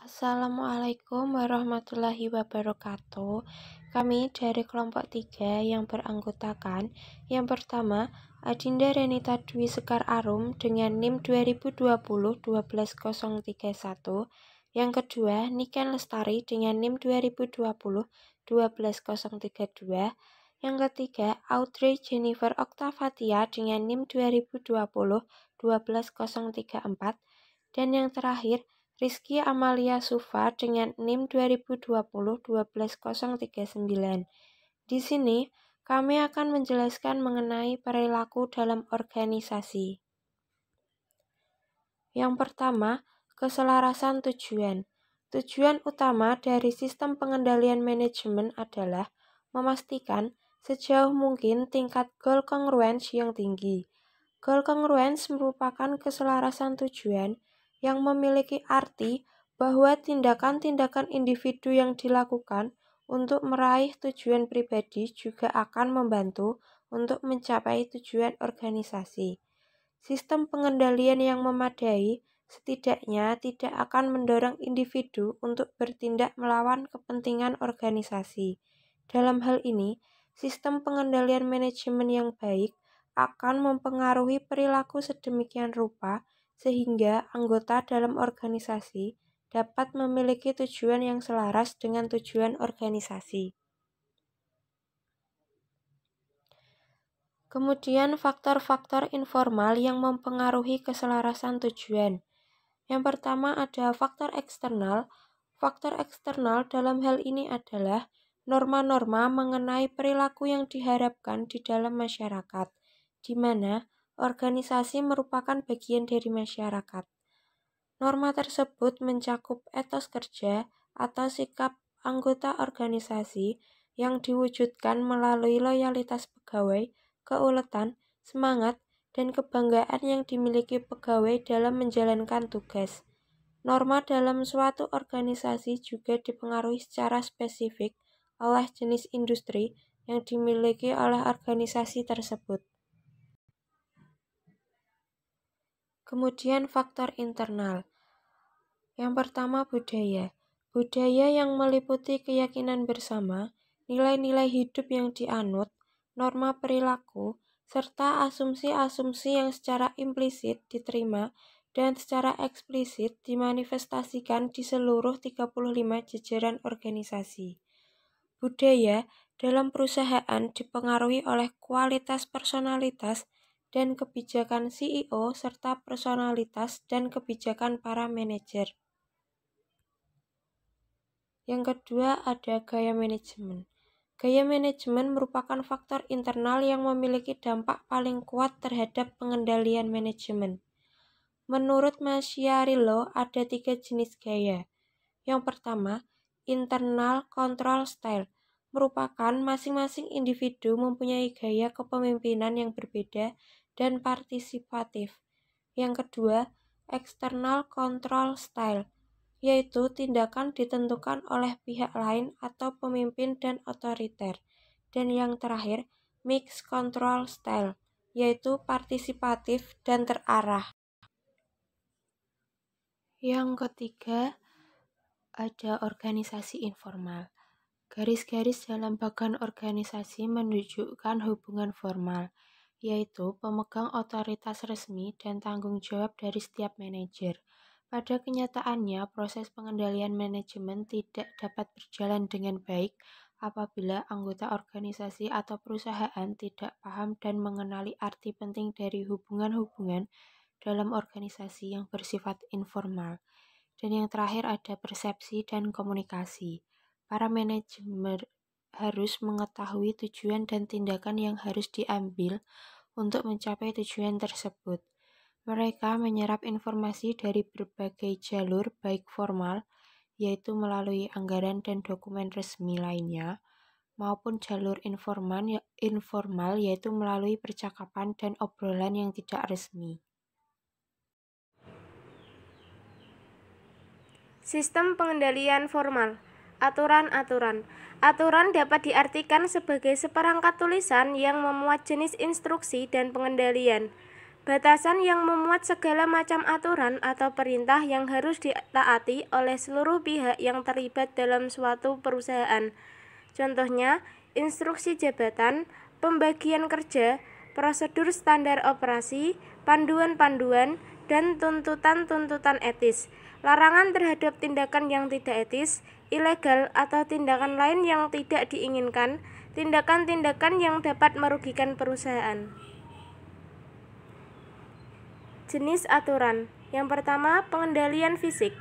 Assalamualaikum warahmatullahi wabarakatuh. Kami dari kelompok 3 yang beranggotakan yang pertama, Adinda Renita Dwi Sekar Arum dengan NIM 2020-12031. Yang kedua, Niken Lestari dengan NIM 2020-12032. Yang ketiga, Audrey Jennifer Octavatia dengan NIM 2020-12034. Dan yang terakhir, Rizky Amalia Sufa dengan NIM 2020-12039. Di sini, kami akan menjelaskan mengenai perilaku dalam organisasi. Yang pertama, keselarasan tujuan. Tujuan utama dari sistem pengendalian manajemen adalah memastikan sejauh mungkin tingkat goal congruence yang tinggi. Goal congruence merupakan keselarasan tujuan yang memiliki arti bahwa tindakan-tindakan individu yang dilakukan untuk meraih tujuan pribadi juga akan membantu untuk mencapai tujuan organisasi. Sistem pengendalian yang memadai setidaknya tidak akan mendorong individu untuk bertindak melawan kepentingan organisasi. Dalam hal ini, sistem pengendalian manajemen yang baik akan mempengaruhi perilaku sedemikian rupa sehingga anggota dalam organisasi dapat memiliki tujuan yang selaras dengan tujuan organisasi. Kemudian faktor-faktor informal yang mempengaruhi keselarasan tujuan. Yang pertama ada faktor eksternal. Faktor eksternal dalam hal ini adalah norma-norma mengenai perilaku yang diharapkan di dalam masyarakat, di mana organisasi merupakan bagian dari masyarakat. Norma tersebut mencakup etos kerja atau sikap anggota organisasi yang diwujudkan melalui loyalitas pegawai, keuletan, semangat, dan kebanggaan yang dimiliki pegawai dalam menjalankan tugas. Norma dalam suatu organisasi juga dipengaruhi secara spesifik oleh jenis industri yang dimiliki oleh organisasi tersebut. Kemudian faktor internal. Yang pertama budaya. Budaya yang meliputi keyakinan bersama, nilai-nilai hidup yang dianut, norma perilaku, serta asumsi-asumsi yang secara implisit diterima dan secara eksplisit dimanifestasikan di seluruh 35 jajaran organisasi. Budaya dalam perusahaan dipengaruhi oleh kualitas personalitas dan kebijakan CEO serta personalitas dan kebijakan para manajer. Yang kedua ada gaya manajemen. Gaya manajemen merupakan faktor internal yang memiliki dampak paling kuat terhadap pengendalian manajemen. Menurut Masciarillo ada 3 jenis gaya. Yang pertama, internal control style, merupakan masing-masing individu mempunyai gaya kepemimpinan yang berbeda dan partisipatif. Yang kedua, external control style, yaitu tindakan ditentukan oleh pihak lain atau pemimpin dan otoriter. Dan yang terakhir, mixed control style, yaitu partisipatif dan terarah. Yang ketiga, ada organisasi informal. Garis-garis dalam bagan organisasi menunjukkan hubungan formal, yaitu pemegang otoritas resmi dan tanggung jawab dari setiap manajer. Pada kenyataannya, proses pengendalian manajemen tidak dapat berjalan dengan baik apabila anggota organisasi atau perusahaan tidak paham dan mengenali arti penting dari hubungan-hubungan dalam organisasi yang bersifat informal. Dan yang terakhir ada persepsi dan komunikasi. Para manajemen harus mengetahui tujuan dan tindakan yang harus diambil untuk mencapai tujuan tersebut. Mereka menyerap informasi dari berbagai jalur baik formal, yaitu melalui anggaran dan dokumen resmi lainnya, maupun jalur informal yaitu melalui percakapan dan obrolan yang tidak resmi. Sistem pengendalian formal. Aturan-aturan. Aturan dapat diartikan sebagai seperangkat tulisan yang memuat jenis instruksi dan pengendalian. Batasan yang memuat segala macam aturan atau perintah yang harus ditaati oleh seluruh pihak yang terlibat dalam suatu perusahaan. Contohnya, instruksi jabatan, pembagian kerja, prosedur standar operasi, panduan-panduan, dan tuntutan-tuntutan etis. Larangan terhadap tindakan yang tidak etis, ilegal, atau tindakan lain yang tidak diinginkan, tindakan-tindakan yang dapat merugikan perusahaan. Jenis aturan. Yang pertama, pengendalian fisik.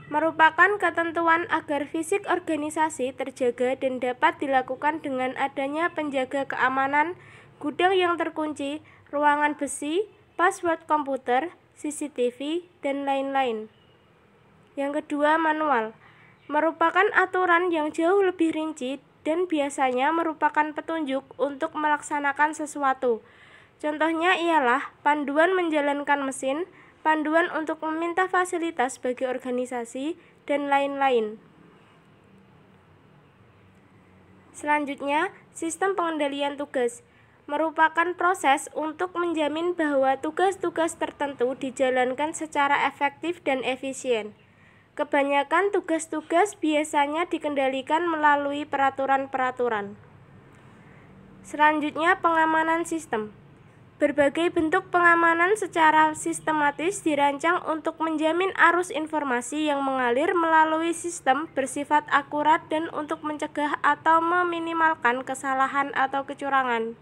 Merupakan ketentuan agar fisik organisasi terjaga dan dapat dilakukan dengan adanya penjaga keamanan, gudang yang terkunci, ruangan besi, password komputer, CCTV, dan lain-lain. Yang kedua, manual. Merupakan aturan yang jauh lebih rinci dan biasanya merupakan petunjuk untuk melaksanakan sesuatu. Contohnya ialah panduan menjalankan mesin, panduan untuk meminta fasilitas bagi organisasi, dan lain-lain. Selanjutnya, sistem pengendalian tugas merupakan proses untuk menjamin bahwa tugas-tugas tertentu dijalankan secara efektif dan efisien. Kebanyakan tugas-tugas biasanya dikendalikan melalui peraturan-peraturan. Selanjutnya, pengamanan sistem. Berbagai bentuk pengamanan secara sistematis dirancang untuk menjamin arus informasi yang mengalir melalui sistem bersifat akurat dan untuk mencegah atau meminimalkan kesalahan atau kecurangan.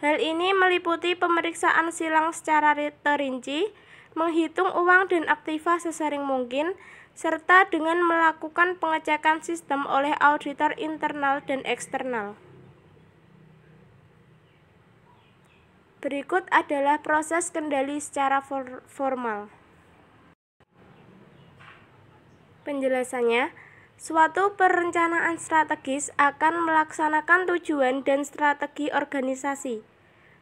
Hal ini meliputi pemeriksaan silang secara terinci, menghitung uang dan aktiva sesering mungkin, serta dengan melakukan pengecekan sistem oleh auditor internal dan eksternal. Berikut adalah proses kendali secara formal. Penjelasannya, suatu perencanaan strategis akan melaksanakan tujuan dan strategi organisasi.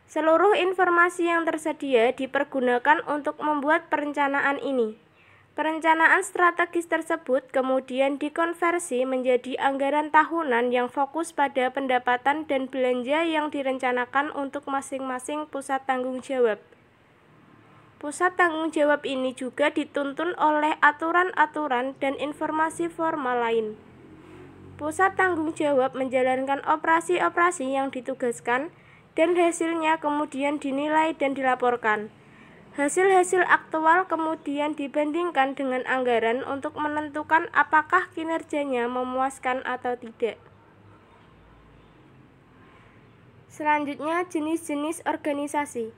Seluruh informasi yang tersedia dipergunakan untuk membuat perencanaan ini. Perencanaan strategis tersebut kemudian dikonversi menjadi anggaran tahunan yang fokus pada pendapatan dan belanja yang direncanakan untuk masing-masing pusat tanggung jawab. Pusat tanggung jawab ini juga dituntun oleh aturan-aturan dan informasi formal lain. Pusat tanggung jawab menjalankan operasi-operasi yang ditugaskan dan hasilnya kemudian dinilai dan dilaporkan. Hasil-hasil aktual kemudian dibandingkan dengan anggaran untuk menentukan apakah kinerjanya memuaskan atau tidak. Selanjutnya, jenis-jenis organisasi.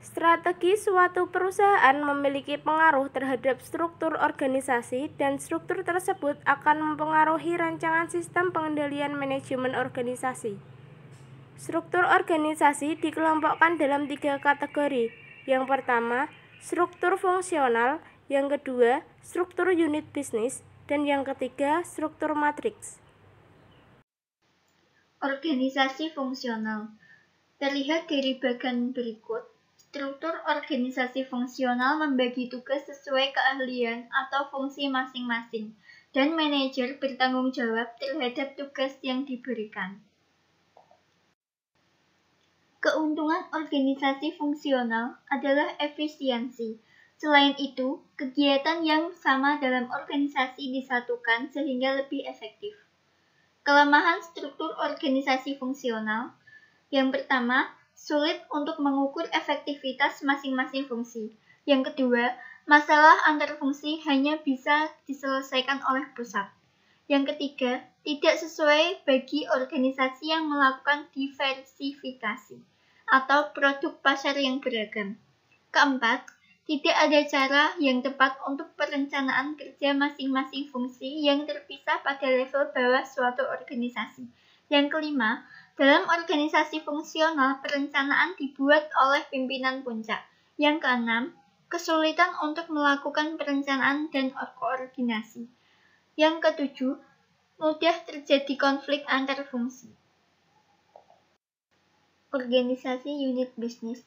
Strategi suatu perusahaan memiliki pengaruh terhadap struktur organisasi dan struktur tersebut akan mempengaruhi rancangan sistem pengendalian manajemen organisasi. Struktur organisasi dikelompokkan dalam 3 kategori. Yang pertama, struktur fungsional, yang kedua, struktur unit bisnis, dan yang ketiga, struktur matriks. Organisasi fungsional. Terlihat dari bagian berikut, struktur organisasi fungsional membagi tugas sesuai keahlian atau fungsi masing-masing, dan manajer bertanggung jawab terhadap tugas yang diberikan. Keuntungan organisasi fungsional adalah efisiensi. Selain itu, kegiatan yang sama dalam organisasi disatukan sehingga lebih efektif. Kelemahan struktur organisasi fungsional. Yang pertama, sulit untuk mengukur efektivitas masing-masing fungsi. Yang kedua, masalah antar fungsi hanya bisa diselesaikan oleh pusat. Yang ketiga, tidak sesuai bagi organisasi yang melakukan diversifikasi atau produk pasar yang beragam. Keempat, tidak ada cara yang tepat untuk perencanaan kerja masing-masing fungsi yang terpisah pada level bawah suatu organisasi. Yang kelima, dalam organisasi fungsional, perencanaan dibuat oleh pimpinan puncak. Yang keenam, kesulitan untuk melakukan perencanaan dan koordinasi. Yang ketujuh, mudah terjadi konflik antar fungsi. Organisasi unit bisnis.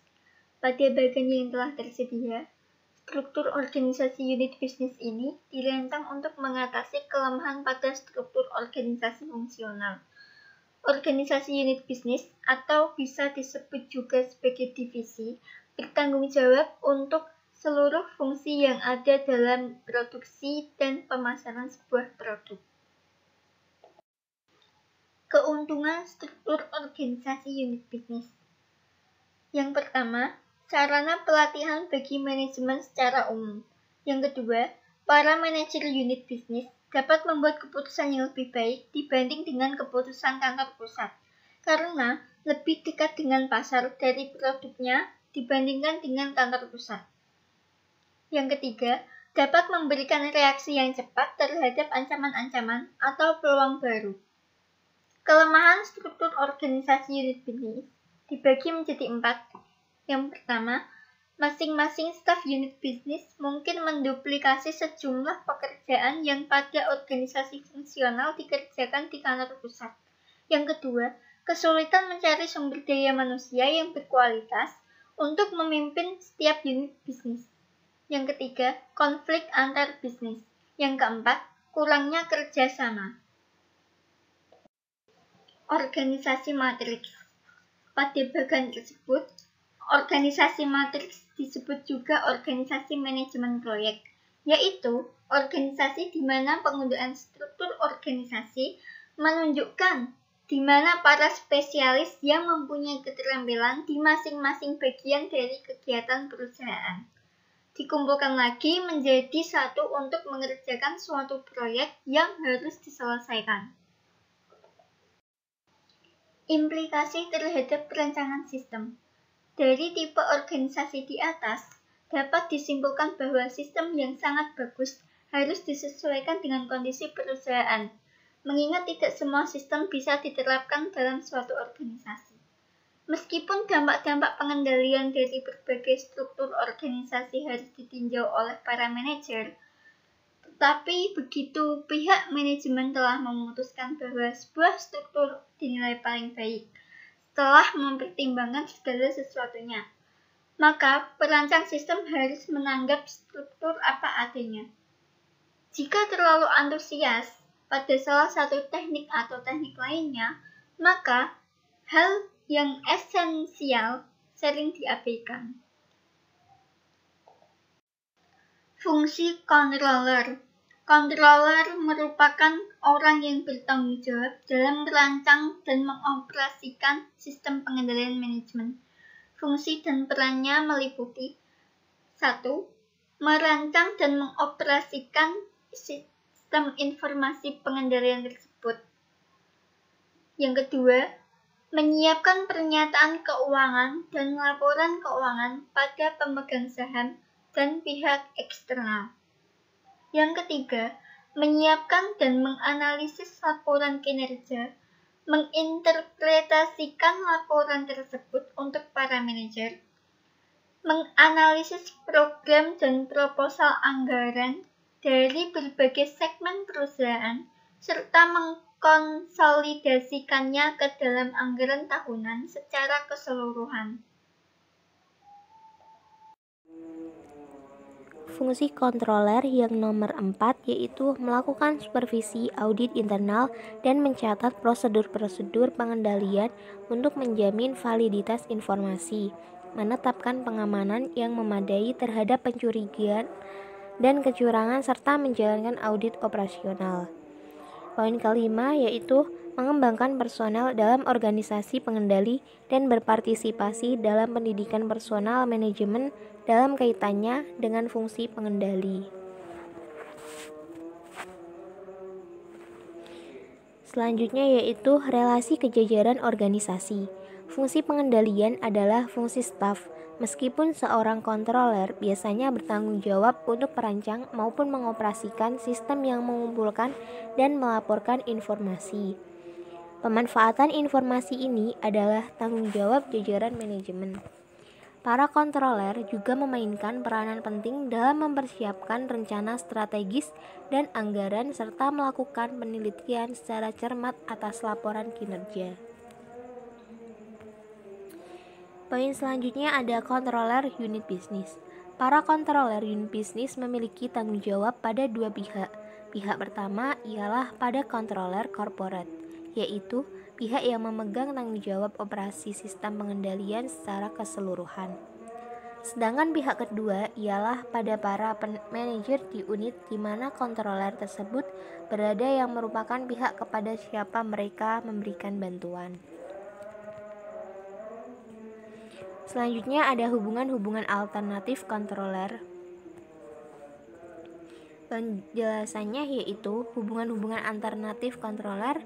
Pada bagian yang telah tersedia, struktur organisasi unit bisnis ini dirancang untuk mengatasi kelemahan pada struktur organisasi fungsional. Organisasi unit bisnis atau bisa disebut juga sebagai divisi bertanggung jawab untuk seluruh fungsi yang ada dalam produksi dan pemasaran sebuah produk. Keuntungan struktur organisasi unit bisnis. Yang pertama, sarana pelatihan bagi manajemen secara umum. Yang kedua, para manajer unit bisnis dapat membuat keputusan yang lebih baik dibanding dengan keputusan kantor pusat, karena lebih dekat dengan pasar dari produknya dibandingkan dengan kantor pusat. Yang ketiga, dapat memberikan reaksi yang cepat terhadap ancaman-ancaman atau peluang baru. Kelemahan struktur organisasi unit bisnis dibagi menjadi 4. Yang pertama, masing-masing staf unit bisnis mungkin menduplikasi sejumlah pekerjaan yang pada organisasi fungsional dikerjakan di kantor pusat. Yang kedua, kesulitan mencari sumber daya manusia yang berkualitas untuk memimpin setiap unit bisnis. Yang ketiga, konflik antar bisnis. Yang keempat, kurangnya kerjasama. Organisasi matriks. Pada bagian tersebut, organisasi matriks disebut juga organisasi manajemen proyek, yaitu organisasi di mana penggunaan struktur organisasi menunjukkan di mana para spesialis yang mempunyai keterampilan di masing-masing bagian dari kegiatan perusahaan dikumpulkan lagi menjadi satu untuk mengerjakan suatu proyek yang harus diselesaikan. Implikasi terhadap perencanaan sistem. Dari tipe organisasi di atas, dapat disimpulkan bahwa sistem yang sangat bagus harus disesuaikan dengan kondisi perusahaan, mengingat tidak semua sistem bisa diterapkan dalam suatu organisasi. Meskipun dampak-dampak pengendalian dari berbagai struktur organisasi harus ditinjau oleh para manajer, tetapi begitu pihak manajemen telah memutuskan bahwa sebuah struktur dinilai paling baik setelah mempertimbangkan segala sesuatunya, maka perancang sistem harus menanggap struktur apa adanya. Jika terlalu antusias pada salah satu teknik atau teknik lainnya, maka hal yang esensial sering diabaikan. Fungsi controller. Controller merupakan orang yang bertanggung jawab dalam merancang dan mengoperasikan sistem pengendalian manajemen. Fungsi dan perannya meliputi 1. Merancang dan mengoperasikan sistem informasi pengendalian tersebut. Yang kedua, menyiapkan pernyataan keuangan dan laporan keuangan pada pemegang saham dan pihak eksternal. Yang ketiga, menyiapkan dan menganalisis laporan kinerja, menginterpretasikan laporan tersebut untuk para manajer, menganalisis program dan proposal anggaran dari berbagai segmen perusahaan, serta mengkonsolidasikannya ke dalam anggaran tahunan secara keseluruhan. Fungsi controller yang nomor 4 yaitu melakukan supervisi audit internal dan mencatat prosedur-prosedur pengendalian untuk menjamin validitas informasi, menetapkan pengamanan yang memadai terhadap pencurigaan dan kecurangan serta menjalankan audit operasional. Poin kelima yaitu mengembangkan personel dalam organisasi pengendali dan berpartisipasi dalam pendidikan personal manajemen dalam kaitannya dengan fungsi pengendali. Selanjutnya yaitu relasi kejajaran organisasi. Fungsi pengendalian adalah fungsi staf. Meskipun seorang controller biasanya bertanggung jawab untuk merancang maupun mengoperasikan sistem yang mengumpulkan dan melaporkan informasi. Pemanfaatan informasi ini adalah tanggung jawab jajaran manajemen. Para controller juga memainkan peranan penting dalam mempersiapkan rencana strategis dan anggaran serta melakukan penelitian secara cermat atas laporan kinerja. Poin selanjutnya ada controller unit bisnis. Para controller unit bisnis memiliki tanggung jawab pada dua pihak. Pihak pertama ialah pada controller corporate, yaitu pihak yang memegang tanggung jawab operasi sistem pengendalian secara keseluruhan. Sedangkan pihak kedua ialah pada para manajer di unit di mana controller tersebut berada yang merupakan pihak kepada siapa mereka memberikan bantuan. Selanjutnya ada hubungan-hubungan alternatif controller. Penjelasannya yaitu hubungan-hubungan alternatif controller.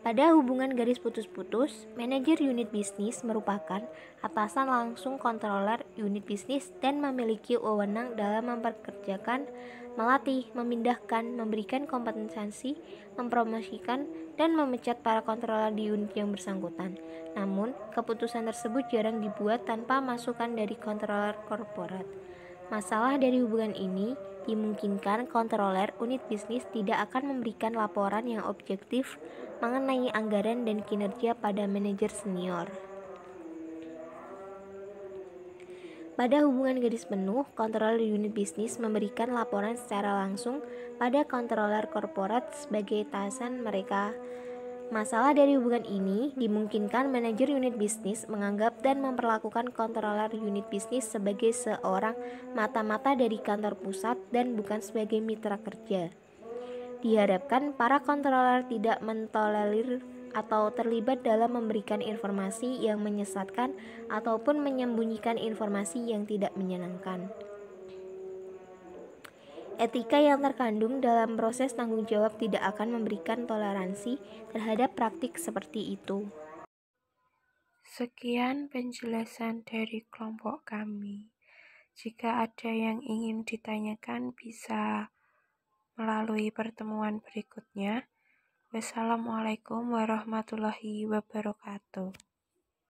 Pada hubungan garis putus-putus, manajer unit bisnis merupakan atasan langsung controller unit bisnis dan memiliki wewenang dalam memperkerjakan, melatih, memindahkan, memberikan kompensasi, mempromosikan, dan memecat para controller di unit yang bersangkutan. Namun, keputusan tersebut jarang dibuat tanpa masukan dari controller korporat. Masalah dari hubungan ini dimungkinkan controller unit bisnis tidak akan memberikan laporan yang objektif mengenai anggaran dan kinerja pada manajer senior. Pada hubungan garis penuh, controller unit bisnis memberikan laporan secara langsung pada controller korporat sebagai atasan mereka. Masalah dari hubungan ini dimungkinkan manajer unit bisnis menganggap dan memperlakukan controller unit bisnis sebagai seorang mata-mata dari kantor pusat dan bukan sebagai mitra kerja. Diharapkan para controller tidak mentolerir atau terlibat dalam memberikan informasi yang menyesatkan ataupun menyembunyikan informasi yang tidak menyenangkan. Etika yang terkandung dalam proses tanggung jawab tidak akan memberikan toleransi terhadap praktik seperti itu. Sekian penjelasan dari kelompok kami. Jika ada yang ingin ditanyakan bisa melalui pertemuan berikutnya. Wassalamualaikum warahmatullahi wabarakatuh.